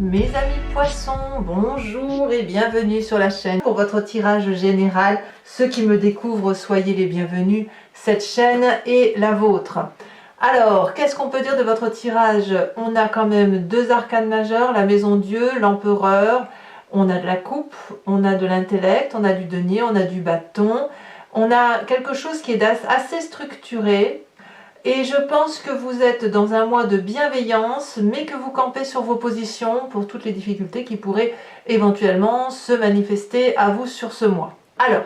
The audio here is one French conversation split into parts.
Mes amis poissons, bonjour et bienvenue sur la chaîne pour votre tirage général. Ceux qui me découvrent, soyez les bienvenus. Cette chaîne est la vôtre. Alors, qu'est-ce qu'on peut dire de votre tirage? On a quand même deux arcanes majeures, la maison Dieu, l'empereur. On a de la coupe, on a de l'intellect, on a du denier, on a du bâton. On a quelque chose qui est assez structuré. Et je pense que vous êtes dans un mois de bienveillance, mais que vous campez sur vos positions pour toutes les difficultés qui pourraient éventuellement se manifester à vous sur ce mois. Alors,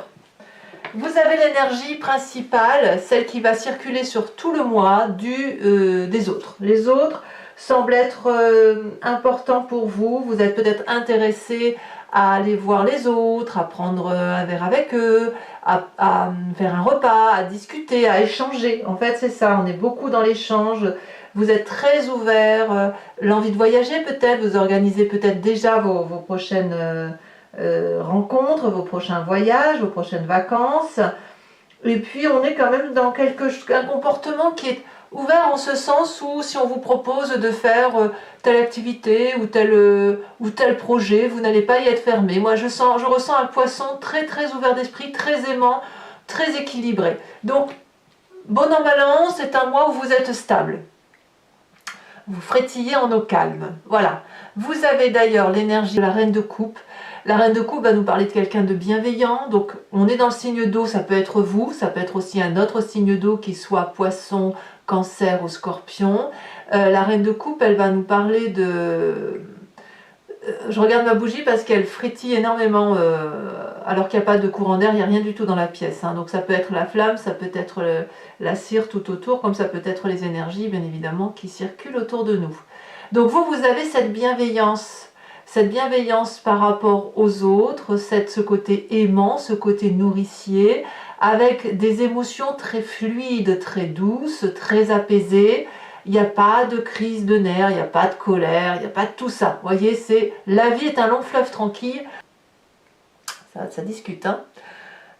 vous avez l'énergie principale, celle qui va circuler sur tout le mois des autres. Les autres semblent être importants pour vous. Vous êtes peut-être intéressé à aller voir les autres, à prendre un verre avec eux, à faire un repas, à discuter, à échanger. En fait, c'est ça, on est beaucoup dans l'échange. Vous êtes très ouvert, l'envie de voyager peut-être, vous organisez peut-être déjà vos prochaines rencontres, vos prochains voyages, vos prochaines vacances. Et puis, on est quand même dans un comportement qui est ouvert en ce sens où si on vous propose de faire telle activité ou tel projet, vous n'allez pas y être fermé. Moi, je ressens un poisson très très ouvert d'esprit, très aimant, très équilibré. Donc, bon an mal an, c'est un mois où vous êtes stable. Vous frétillez en eau calme. Voilà. Vous avez d'ailleurs l'énergie de la reine de coupe. La reine de coupe va nous parler de quelqu'un de bienveillant. Donc, on est dans le signe d'eau, ça peut être vous, ça peut être aussi un autre signe d'eau qui soit poisson, cancer ou scorpion. La reine de coupe, elle va nous parler de... Je regarde ma bougie parce qu'elle frétille énormément alors qu'il n'y a pas de courant d'air, il n'y a rien du tout dans la pièce. Hein. Donc ça peut être la flamme, ça peut être la cire tout autour, comme ça peut être les énergies, bien évidemment, qui circulent autour de nous. Donc vous avez cette bienveillance par rapport aux autres, ce côté aimant, ce côté nourricier, avec des émotions très fluides, très douces, très apaisées. Il n'y a pas de crise de nerfs, il n'y a pas de colère, il n'y a pas de tout ça. Vous voyez, la vie est un long fleuve tranquille. Ça discute, hein.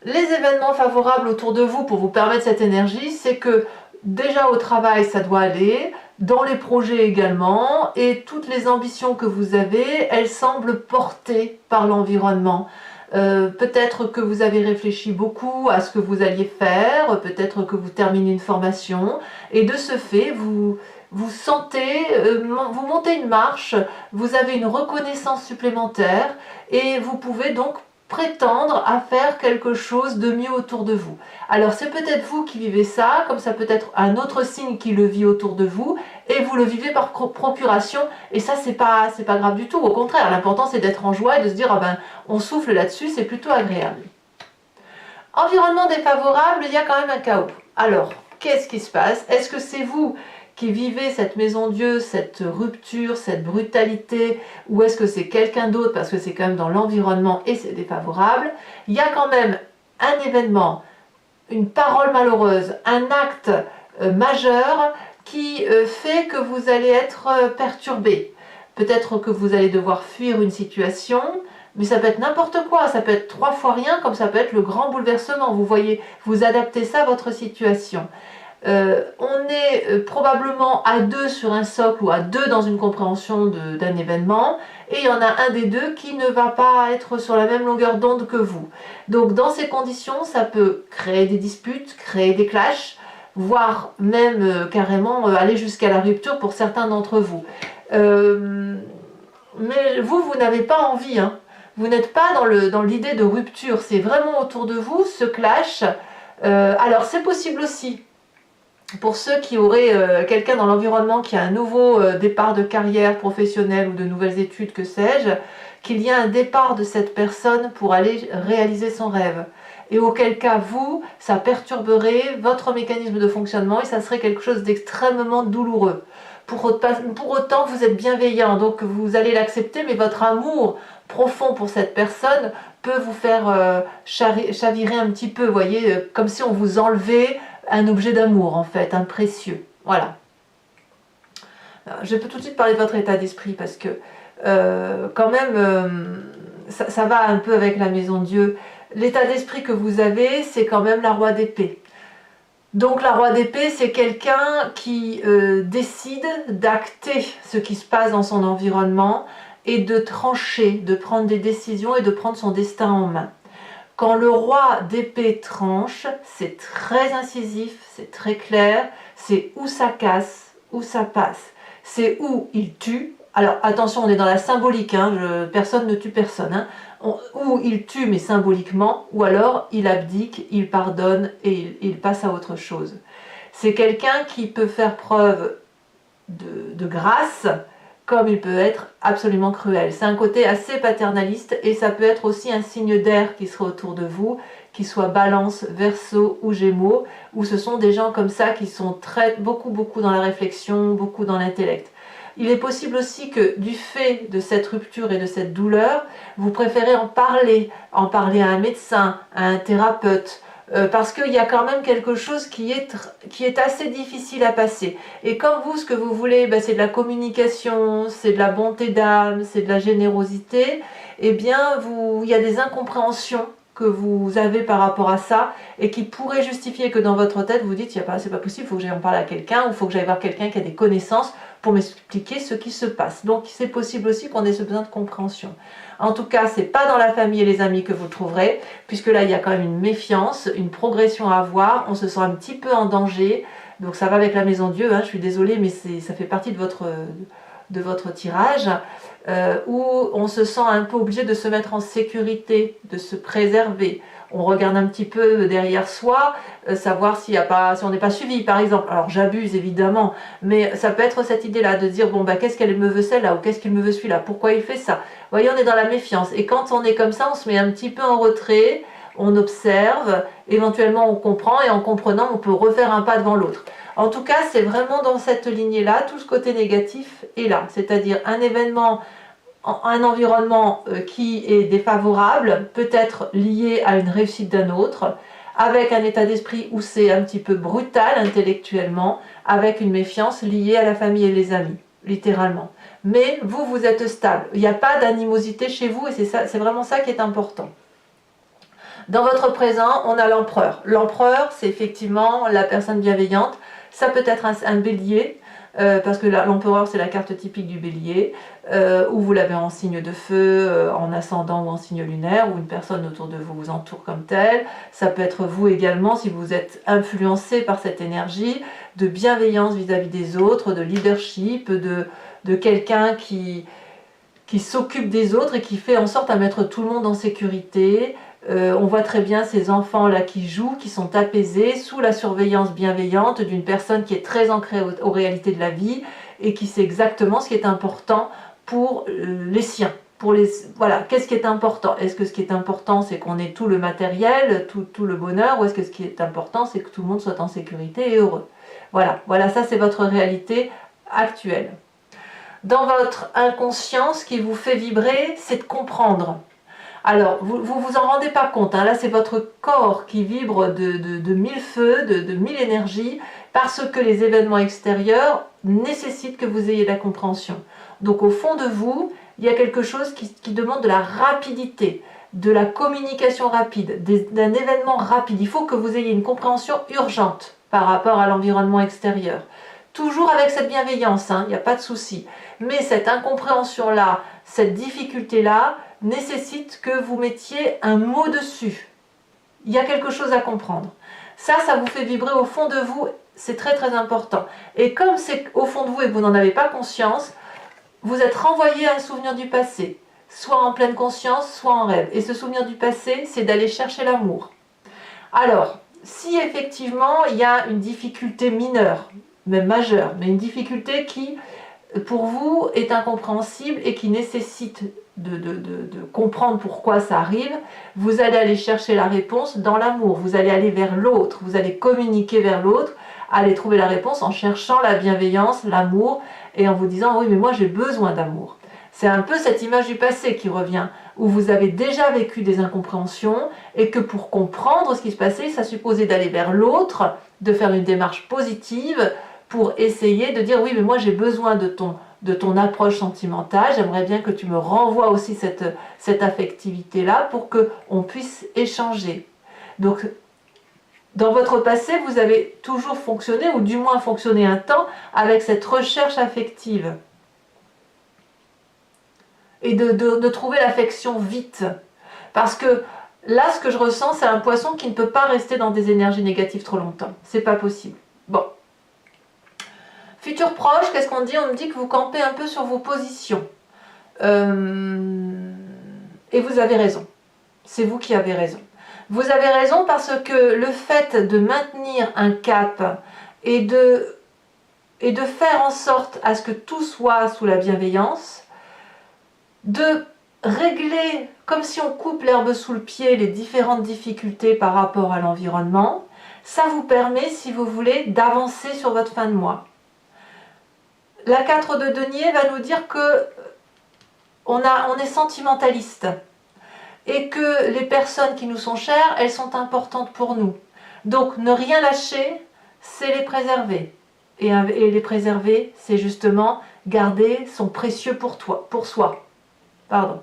Les événements favorables autour de vous pour vous permettre cette énergie, c'est que déjà au travail, ça doit aller, dans les projets également, et toutes les ambitions que vous avez, elles semblent portées par l'environnement. Peut-être que vous avez réfléchi beaucoup à ce que vous alliez faire, peut-être que vous terminez une formation, et de ce fait, vous sentez, vous montez une marche, vous avez une reconnaissance supplémentaire, et vous pouvez donc prétendre à faire quelque chose de mieux autour de vous. Alors c'est peut-être vous qui vivez ça, comme ça peut être un autre signe qui le vit autour de vous, et vous le vivez par procuration, et ça c'est pas grave du tout, au contraire, l'important c'est d'être en joie et de se dire, ah ben, on souffle là-dessus, c'est plutôt agréable. Environnement défavorable, il y a quand même un chaos. Alors, qu'est-ce qui se passe? Est-ce que c'est vous qui vivez cette maison Dieu, cette rupture, cette brutalité, ou est-ce que c'est quelqu'un d'autre parce que c'est quand même dans l'environnement et c'est défavorable? Il y a quand même un événement, une parole malheureuse, un acte majeur qui fait que vous allez être perturbé. Peut-être que vous allez devoir fuir une situation, mais ça peut être n'importe quoi, ça peut être 3 fois rien, comme ça peut être le grand bouleversement. Vous voyez, vous adaptez ça à votre situation. On est probablement à 2 sur un socle ou à 2 dans une compréhension d'un événement, et il y en a un des deux qui ne va pas être sur la même longueur d'onde que vous. Donc dans ces conditions, ça peut créer des disputes, créer des clashs, voire même carrément aller jusqu'à la rupture pour certains d'entre vous. Mais vous n'avez pas envie, hein. Vous n'êtes pas dans l'idée de rupture, c'est vraiment autour de vous ce clash. Alors c'est possible aussi, pour ceux qui auraient quelqu'un dans l'environnement qui a un nouveau départ de carrière professionnelle ou de nouvelles études, que sais-je, qu'il y a un départ de cette personne pour aller réaliser son rêve. Et auquel cas, vous, ça perturberait votre mécanisme de fonctionnement et ça serait quelque chose d'extrêmement douloureux. Pour autant, vous êtes bienveillant, donc vous allez l'accepter, mais votre amour profond pour cette personne peut vous faire chavirer un petit peu, vous voyez, comme si on vous enlevait un objet d'amour en fait, un précieux. Voilà. Alors, je peux tout de suite parler de votre état d'esprit parce que quand même ça va un peu avec la maison Dieu. L'état d'esprit que vous avez, c'est quand même la roi d'épée. Donc la roi d'épée, c'est quelqu'un qui décide d'acter ce qui se passe dans son environnement et de trancher, de prendre des décisions et de prendre son destin en main. Quand le roi d'épée tranche, c'est très incisif, c'est très clair, c'est où ça casse, où ça passe. C'est où il tue. Alors attention, on est dans la symbolique, hein, personne ne tue personne. Hein. Où il tue mais symboliquement, ou alors il abdique, il pardonne et il passe à autre chose. C'est quelqu'un qui peut faire preuve de grâce, comme il peut être absolument cruel. C'est un côté assez paternaliste et ça peut être aussi un signe d'air qui serait autour de vous, qui soit Balance, Verseau ou Gémeaux, où ce sont des gens comme ça qui sont beaucoup dans la réflexion, beaucoup dans l'intellect. Il est possible aussi que du fait de cette rupture et de cette douleur, vous préférez en parler à un médecin, à un thérapeute, parce qu'il y a quand même quelque chose qui est assez difficile à passer. Et comme vous, ce que vous voulez, c'est de la communication, c'est de la bonté d'âme, c'est de la générosité, eh bien, il y a des incompréhensions que vous avez par rapport à ça et qui pourraient justifier que dans votre tête, vous dites, c'est pas possible, il faut que j'aille en parler à quelqu'un ou il faut que j'aille voir quelqu'un qui a des connaissances pour m'expliquer ce qui se passe. Donc, c'est possible aussi qu'on ait ce besoin de compréhension. En tout cas, c'est pas dans la famille et les amis que vous le trouverez, puisque là, il y a quand même une méfiance, une progression à avoir, on se sent un petit peu en danger, donc ça va avec la maison Dieu, hein, je suis désolée, mais ça fait partie de votre tirage, où on se sent un peu obligé de se mettre en sécurité, de se préserver. On regarde un petit peu derrière soi, savoir si on n'est pas suivi par exemple. Alors j'abuse évidemment, mais ça peut être cette idée-là de dire, bon qu'est-ce qu'elle me veut celle-là, ou qu'est-ce qu'il me veut celui-là, pourquoi il fait ça. Vous voyez, on est dans la méfiance, et quand on est comme ça, on se met un petit peu en retrait, on observe, éventuellement on comprend, et en comprenant, on peut refaire un pas devant l'autre. En tout cas, c'est vraiment dans cette lignée-là, tout ce côté négatif est là, c'est-à-dire un événement, un environnement qui est défavorable, peut être lié à une réussite d'un autre, avec un état d'esprit où c'est un petit peu brutal intellectuellement, avec une méfiance liée à la famille et les amis, littéralement. Mais vous êtes stable, il n'y a pas d'animosité chez vous et c'est vraiment ça qui est important. Dans votre présent, on a l'empereur. L'empereur, c'est effectivement la personne bienveillante. Ça peut être un bélier, parce que l'empereur, c'est la carte typique du bélier, où vous l'avez en signe de feu, en ascendant ou en signe lunaire, ou une personne autour de vous vous entoure comme telle. Ça peut être vous également, si vous êtes influencé par cette énergie de bienveillance vis-à-vis des autres, de leadership, de quelqu'un qui s'occupe des autres et qui fait en sorte à mettre tout le monde en sécurité. On voit très bien ces enfants-là qui jouent, qui sont apaisés, sous la surveillance bienveillante d'une personne qui est très ancrée aux réalités de la vie et qui sait exactement ce qui est important pour les siens. Voilà, qu'est-ce qui est important? Est-ce que ce qui est important, c'est qu'on ait tout le matériel, tout le bonheur, ou est-ce que ce qui est important, c'est que tout le monde soit en sécurité et heureux? Voilà, ça c'est votre réalité actuelle. Dans votre inconscient, ce qui vous fait vibrer, c'est de comprendre. Alors, vous en rendez pas compte, hein, là c'est votre corps qui vibre de mille feux, de mille énergies, parce que les événements extérieurs nécessitent que vous ayez de la compréhension. Donc au fond de vous, il y a quelque chose qui demande de la rapidité, de la communication rapide, d'un événement rapide. Il faut que vous ayez une compréhension urgente par rapport à l'environnement extérieur. Toujours avec cette bienveillance, il n'y a pas de souci. Mais cette incompréhension-là, cette difficulté-là, nécessite que vous mettiez un mot dessus. Il y a quelque chose à comprendre. Ça vous fait vibrer au fond de vous, c'est très très important. Et comme c'est au fond de vous et que vous n'en avez pas conscience, vous êtes renvoyé à un souvenir du passé, soit en pleine conscience, soit en rêve. Et ce souvenir du passé, c'est d'aller chercher l'amour. Alors, si effectivement il y a une difficulté mineure, même majeure, mais une difficulté qui, pour vous, est incompréhensible et qui nécessite de comprendre pourquoi ça arrive, vous allez aller chercher la réponse dans l'amour, vous allez aller vers l'autre, vous allez communiquer vers l'autre, aller trouver la réponse en cherchant la bienveillance, l'amour, et en vous disant, oui mais moi j'ai besoin d'amour. C'est un peu cette image du passé qui revient, où vous avez déjà vécu des incompréhensions, et que pour comprendre ce qui se passait, ça supposait d'aller vers l'autre, de faire une démarche positive, pour essayer de dire, oui mais moi j'ai besoin de ton approche sentimentale, j'aimerais bien que tu me renvoies aussi cette affectivité-là pour qu'on puisse échanger. Donc, dans votre passé, vous avez toujours fonctionné, ou du moins fonctionné un temps, avec cette recherche affective. et de trouver l'affection vite. Parce que là, ce que je ressens, c'est un poisson qui ne peut pas rester dans des énergies négatives trop longtemps. C'est pas possible. Bon. Futur proche, qu'est-ce qu'on dit? On me dit que vous campez un peu sur vos positions. Et vous avez raison. C'est vous qui avez raison. Vous avez raison parce que le fait de maintenir un cap et de faire en sorte à ce que tout soit sous la bienveillance, de régler, comme si on coupe l'herbe sous le pied, les différentes difficultés par rapport à l'environnement, ça vous permet, si vous voulez, d'avancer sur votre fin de mois. La 4 de denier va nous dire que on est sentimentaliste et que les personnes qui nous sont chères, elles sont importantes pour nous. Donc ne rien lâcher, c'est les préserver. Et les préserver, c'est justement garder son précieux pour soi. Pardon.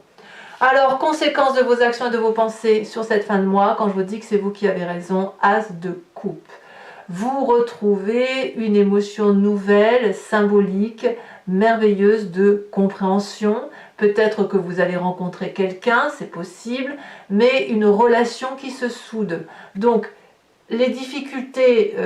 Alors, conséquence de vos actions et de vos pensées sur cette fin de mois, quand je vous dis que c'est vous qui avez raison, As de coupe. Vous retrouvez une émotion nouvelle, symbolique, merveilleuse de compréhension. Peut-être que vous allez rencontrer quelqu'un, c'est possible, mais une relation qui se soude. Donc, les difficultés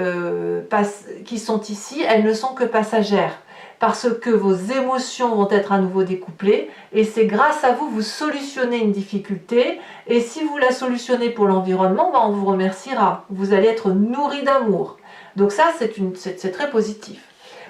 qui sont ici, elles ne sont que passagères. Parce que vos émotions vont être à nouveau découplées et c'est grâce à vous, vous solutionnez une difficulté et si vous la solutionnez pour l'environnement, ben on vous remerciera. Vous allez être nourri d'amour. Donc ça, c'est très positif.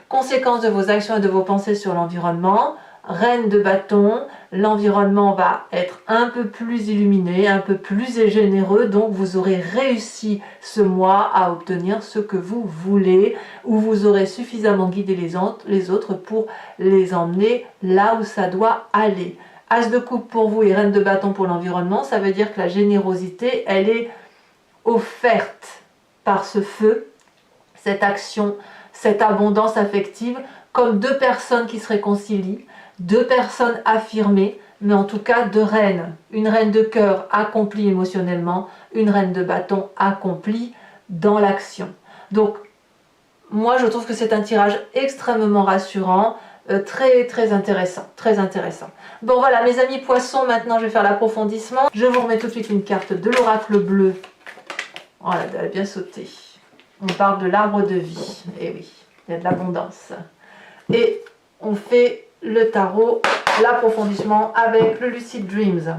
Conséquence de vos actions et de vos pensées sur l'environnement, reine de bâton, l'environnement va être un peu plus illuminé, un peu plus généreux, donc vous aurez réussi ce mois à obtenir ce que vous voulez, ou vous aurez suffisamment guidé les autres pour les emmener là où ça doit aller. As de coupe pour vous et reine de bâton pour l'environnement, ça veut dire que la générosité, elle est offerte par ce feu, cette action, cette abondance affective, comme deux personnes qui se réconcilient, deux personnes affirmées, mais en tout cas deux reines. Une reine de cœur accomplie émotionnellement, une reine de bâton accomplie dans l'action. Donc, moi je trouve que c'est un tirage extrêmement rassurant, très très intéressant, très intéressant. Bon voilà mes amis poissons, maintenant je vais faire l'approfondissement. Je vous remets tout de suite une carte de l'oracle bleu. Oh là, elle a bien sauté. On parle de l'arbre de vie, et oui, il y a de l'abondance. Et on fait le tarot, l'approfondissement avec le Lucid Dreams.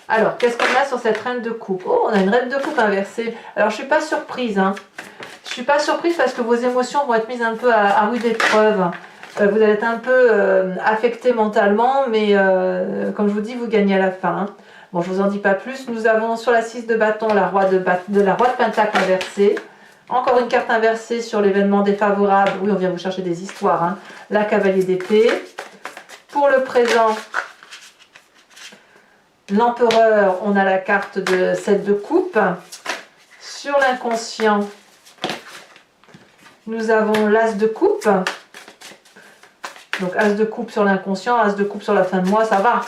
Alors, qu'est-ce qu'on a sur cette reine de coupe? Oh, on a une reine de coupe inversée. Alors, je ne suis pas surprise. Hein. Je ne suis pas surprise parce que vos émotions vont être mises un peu à rude épreuve. Vous allez être un peu affecté mentalement, mais comme je vous dis, vous gagnez à la fin. Hein. Bon, je ne vous en dis pas plus. Nous avons sur la 6 de bâton la roi de pentacle inversée. Encore une carte inversée sur l'événement défavorable. Oui, on vient vous chercher des histoires. Hein. La cavalier d'épée. Pour le présent... L'empereur, on a la carte de 7 de coupe. Sur l'inconscient, nous avons l'as de coupe. Donc as de coupe sur l'inconscient, as de coupe sur la fin de mois, ça va.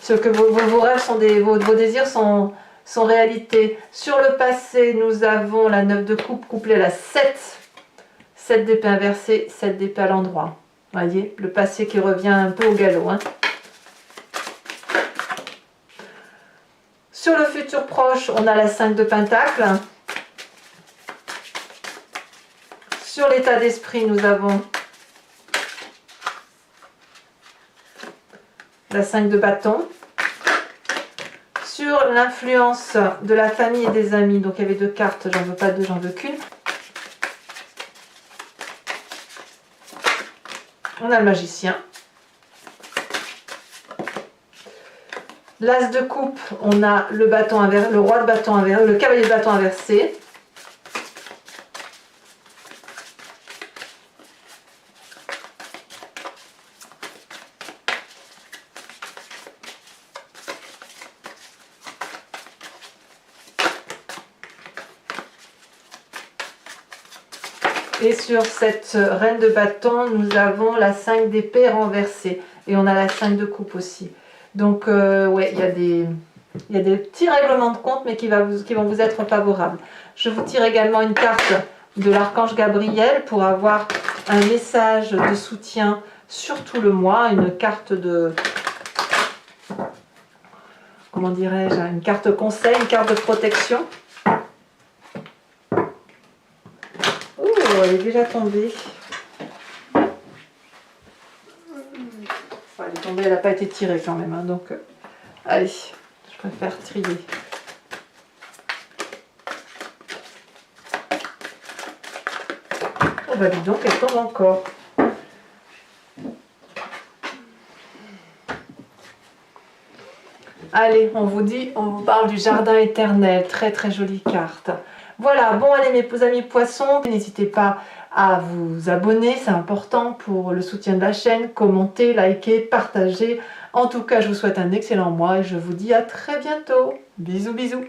Ce que vos rêves sont vos désirs sont réalité. Sur le passé, nous avons la 9 de coupe couplée à la 7. 7 d'épée inversée, 7 d'épée à l'endroit. Vous voyez, le passé qui revient un peu au galop. Hein. Sur le futur proche, on a la 5 de pentacle. Sur l'état d'esprit, nous avons la 5 de bâton. Sur l'influence de la famille et des amis, donc il y avait deux cartes, j'en veux pas deux, j'en veux qu'une. On a le magicien. L'as de coupe, on a le bâton inversé, le roi de bâton inversé, le cavalier de bâton inversé. Et sur cette reine de bâton, nous avons la 5 d'épée renversée. Et on a la 5 de coupe aussi. Donc, ouais, il y a des petits règlements de compte, mais qui vont vous être favorables. Je vous tire également une carte de l'archange Gabriel pour avoir un message de soutien sur tout le mois. Une carte de... Comment dirais-je? Une carte conseil, une carte de protection. Oh, elle est déjà tombée. Elle est tombée, elle n'a pas été tirée quand même. Hein, donc, allez, je préfère trier. Oh bah dis donc, elle tombe encore. Allez, on vous parle du jardin éternel. Très très jolie carte. Voilà, bon allez mes amis poissons, n'hésitez pas à vous abonner, c'est important pour le soutien de la chaîne. Commentez, likez, partagez. En tout cas, je vous souhaite un excellent mois et je vous dis à très bientôt. Bisous bisous.